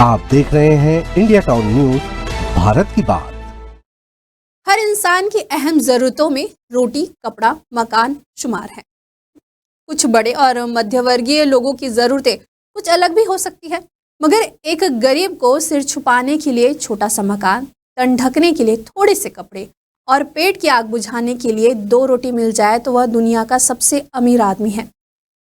आप देख रहे हैं इंडिया टाउन न्यूज, भारत की बात। हर इंसान की अहम जरूरतों में रोटी, कपड़ा, मकान शुमार है। कुछ बड़े और मध्यवर्गीय लोगों की जरूरतें कुछ अलग भी हो सकती है, मगर एक गरीब को सिर छुपाने के लिए छोटा सा मकान, तन ढकने के लिए थोड़े से कपड़े और पेट की आग बुझाने के लिए 2 रोटी मिल जाए तो वह दुनिया का सबसे अमीर आदमी है।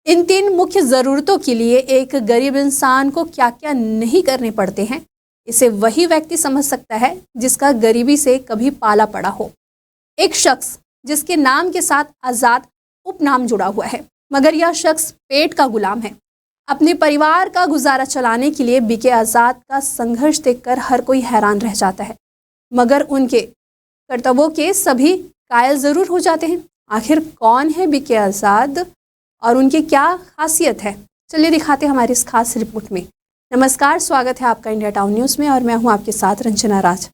इन 3 मुख्य ज़रूरतों के लिए एक गरीब इंसान को क्या क्या नहीं करने पड़ते हैं, इसे वही व्यक्ति समझ सकता है जिसका गरीबी से कभी पाला पड़ा हो। एक शख्स जिसके नाम के साथ आज़ाद उपनाम जुड़ा हुआ है, मगर यह शख्स पेट का गुलाम है। अपने परिवार का गुजारा चलाने के लिए बीके आज़ाद का संघर्ष देखकर हर कोई हैरान रह जाता है, मगर उनके कर्तव्यों के सभी कायल ज़रूर हो जाते हैं। आखिर कौन है बीके आज़ाद और उनकी क्या खासियत है, चलिए दिखाते हैं हमारी इस खास रिपोर्ट में। नमस्कार, स्वागत है आपका इंडिया टाउन न्यूज़ में और मैं हूं आपके साथ रंजना राज।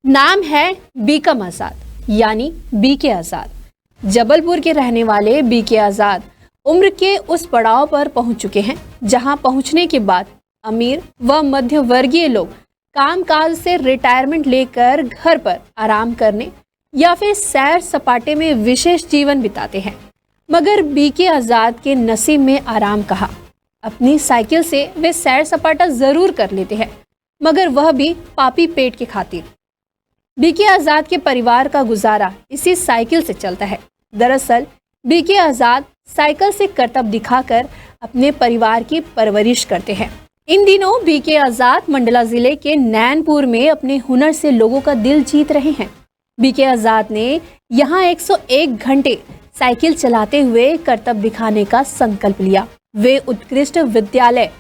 नाम है बीकम आज़ाद यानी बीके आज़ाद। जबलपुर के रहने वाले बीके आज़ाद उम्र के उस पड़ाव पर पहुंच चुके हैं जहां पहुंचने के बाद अमीर व मध्य वर्गीय लोग कामकाज से रिटायरमेंट लेकर घर पर आराम करने या फिर सैर सपाटे में विशेष जीवन बिताते हैं, मगर बीके आज़ाद के नसीब में आराम कहाँ। अपनी साइकिल से वे सैर सपाटा जरूर कर लेते हैं, मगर वह भी पापी पेट के खातिर। बीके आज़ाद के परिवार का गुजारा इसी साइकिल से चलता है। दरअसल बीके आज़ाद साइकिल से करतब दिखाकर अपने परिवार की परवरिश करते हैं। इन दिनों बीके आज़ाद मंडला जिले के नैनपुर में अपने हुनर से लोगों का दिल जीत रहे हैं। बीके आज़ाद ने यहाँ 101 घंटे साइकिल चलाते हुए करतब दिखाने का संकल्प लिया। वे उत्कृष्ट विद्यालय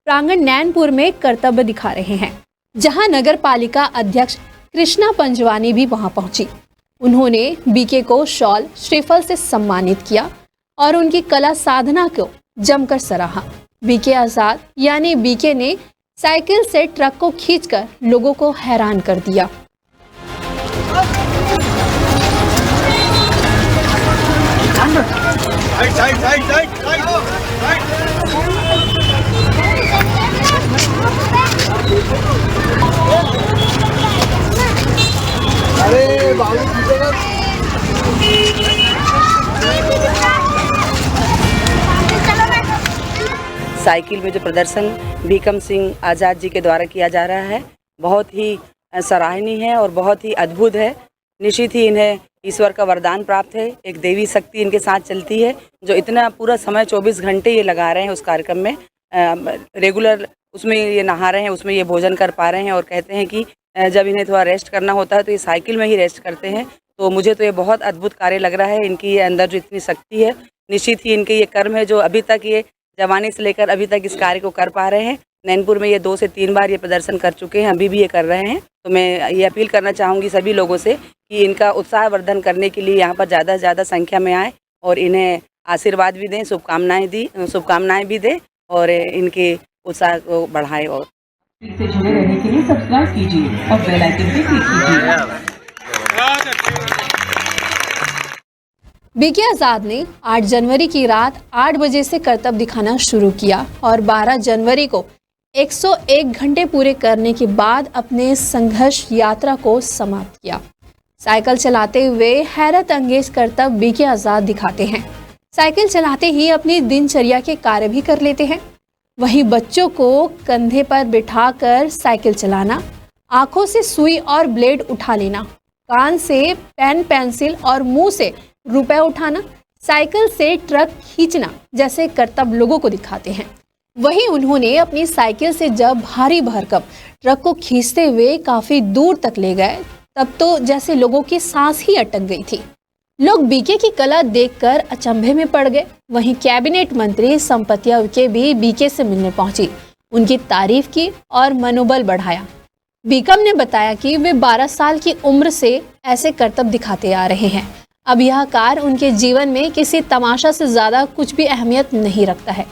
प्रांगण नैनपुर में कर्तव्य दिखा रहे हैं, जहाँ नगर पालिका अध्यक्ष कृष्णा पंजवानी भी वहां पहुंची। उन्होंने बीके को शॉल श्रीफल से सम्मानित किया और उनकी कला साधना को जमकर सराहा। बीके आज़ाद यानी बीके ने साइकिल से ट्रक को खींचकर लोगों को हैरान कर दिया। अरे बाबू साइकिल में जो प्रदर्शन बीकम सिंह आज़ाद जी के द्वारा किया जा रहा है बहुत ही सराहनीय है और बहुत ही अद्भुत है। निश्चित ही इन्हें ईश्वर का वरदान प्राप्त है। एक देवी शक्ति इनके साथ चलती है जो इतना पूरा समय 24 घंटे ये लगा रहे हैं उस कार्यक्रम में, रेगुलर उसमें ये नहा रहे हैं, उसमें ये भोजन कर पा रहे हैं और कहते हैं कि जब इन्हें थोड़ा रेस्ट करना होता है तो ये साइकिल में ही रेस्ट करते हैं। तो मुझे तो ये बहुत अद्भुत कार्य लग रहा है। इनकी ये अंदर जो इतनी शक्ति है, निश्चित ही इनके ये कर्म है जो अभी तक ये जवानी से लेकर अभी तक इस कार्य को कर पा रहे हैं। नैनपुर में ये 2 से 3 बार ये प्रदर्शन कर चुके हैं, अभी भी ये कर रहे हैं। तो मैं ये अपील करना चाहूँगी सभी लोगों से कि इनका उत्साह वर्धन करने के लिए यहाँ पर ज़्यादा से ज़्यादा संख्या में आए और इन्हें आशीर्वाद भी दें, शुभकामनाएं भी दें और इनके उत्साह को बढ़ाएं। और से जुड़े रहने के लिए सब्सक्राइब कीजिए और बेल आइकन पे क्लिक कीजिए। बीके आज़ाद ने 8 जनवरी की रात 8 बजे से करतब दिखाना शुरू किया और 12 जनवरी को 101 घंटे पूरे करने के बाद अपने संघर्ष यात्रा को समाप्त किया। साइकिल चलाते हुए हैरत अंगेज करतब बीके आज़ाद दिखाते हैं। साइकिल चलाते ही अपनी दिनचर्या के कार्य भी कर लेते हैं। वहीं बच्चों को कंधे पर बिठाकर साइकिल चलाना, आंखों से सुई और ब्लेड उठा लेना, कान से पेन पेंसिल और मुंह से रुपए उठाना, साइकिल से ट्रक खींचना जैसे करतब लोगों को दिखाते हैं। वहीं उन्होंने अपनी साइकिल से जब भारी भरकम ट्रक को खींचते हुए काफी दूर तक ले गए, तब तो जैसे लोगों की सांस ही अटक गई थी। लोग बीके की कला देखकर अचंभे में पड़ गए। वहीं कैबिनेट मंत्री संपतिया उइके भी बीके से मिलने पहुंची, उनकी तारीफ की और मनोबल बढ़ाया। बीकम ने बताया कि वे 12 साल की उम्र से ऐसे करतब दिखाते आ रहे हैं। अब यह कार्य उनके जीवन में किसी तमाशा से ज्यादा कुछ भी अहमियत नहीं रखता है।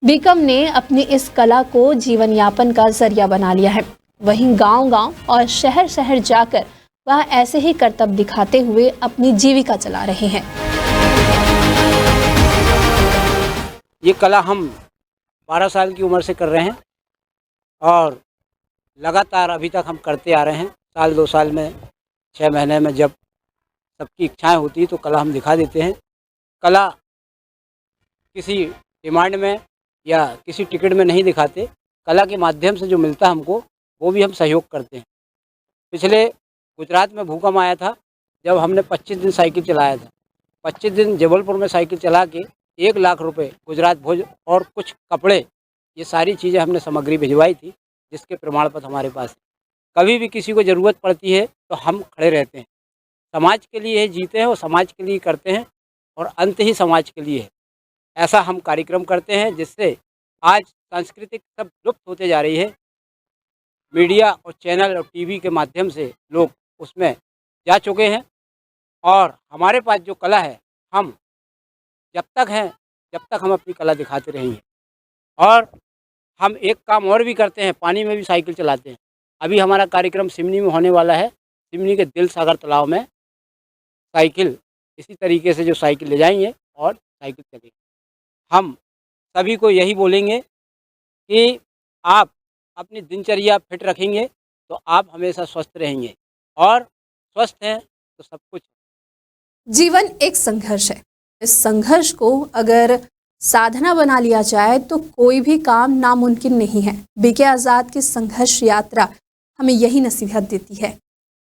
बीकम ने अपनी इस कला को जीवन यापन का जरिया बना लिया है। वहीं गांव-गांव और शहर-शहर जाकर वह ऐसे ही करतब दिखाते हुए अपनी जीविका चला रहे हैं। ये कला हम 12 साल की उम्र से कर रहे हैं और लगातार अभी तक हम करते आ रहे हैं। साल 2 साल में 6 महीने में जब सबकी इच्छाएं होती है तो कला हम दिखा देते हैं। कला किसी डिमांड में या किसी टिकट में नहीं दिखाते, कला के माध्यम से जो मिलता है हमको वो भी हम सहयोग करते हैं। पिछले गुजरात में भूकंप आया था, जब हमने 25 दिन साइकिल चलाया था। 25 दिन जबलपुर में साइकिल चला के 1 लाख रुपए गुजरात भोज और कुछ कपड़े, ये सारी चीज़ें हमने सामग्री भिजवाई थी, जिसके प्रमाण पत्र हमारे पास है। कभी भी किसी को ज़रूरत पड़ती है तो हम खड़े रहते हैं। समाज के लिए जीते हैं और समाज के लिए करते हैं और अंत ही समाज के लिए है। ऐसा हम कार्यक्रम करते हैं जिससे आज सांस्कृतिक सब लुप्त होते जा रही है। मीडिया और चैनल और टीवी के माध्यम से लोग उसमें जा चुके हैं और हमारे पास जो कला है, हम जब तक हम अपनी कला दिखाते रहेंगे। और हम एक काम और भी करते हैं, पानी में भी साइकिल चलाते हैं। अभी हमारा कार्यक्रम सिमनी में होने वाला है। सिमनी के दिल सागर तालाब में साइकिल इसी तरीके से जो साइकिल ले जाएंगे और साइकिल चलेगी। हम सभी को यही बोलेंगे कि आप अपनी दिनचर्या फिट रखेंगे तो आप हमेशा स्वस्थ रहेंगे और स्वस्थ हैं तो सब कुछ। जीवन एक संघर्ष है। इस संघर्ष को अगर साधना बना लिया जाए तो कोई भी काम नामुमकिन नहीं है। बीके आज़ाद की संघर्ष यात्रा हमें यही नसीहत देती है।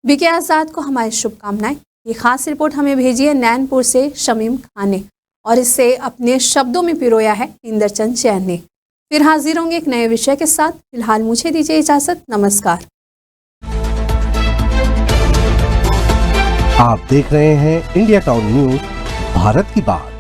बीके आज़ाद को हमारी शुभकामनाएं। ये खास रिपोर्ट हमें भेजी है नैनपुर से शमीम खान ने और इसे अपने शब्दों में पिरोया है इंद्रचंद चैन ने। फिर हाजिर होंगे एक नए विषय के साथ। फिलहाल मुझे दीजिए इजाजत। नमस्कार। आप देख रहे हैं इंडिया टाउन न्यूज, भारत की बात।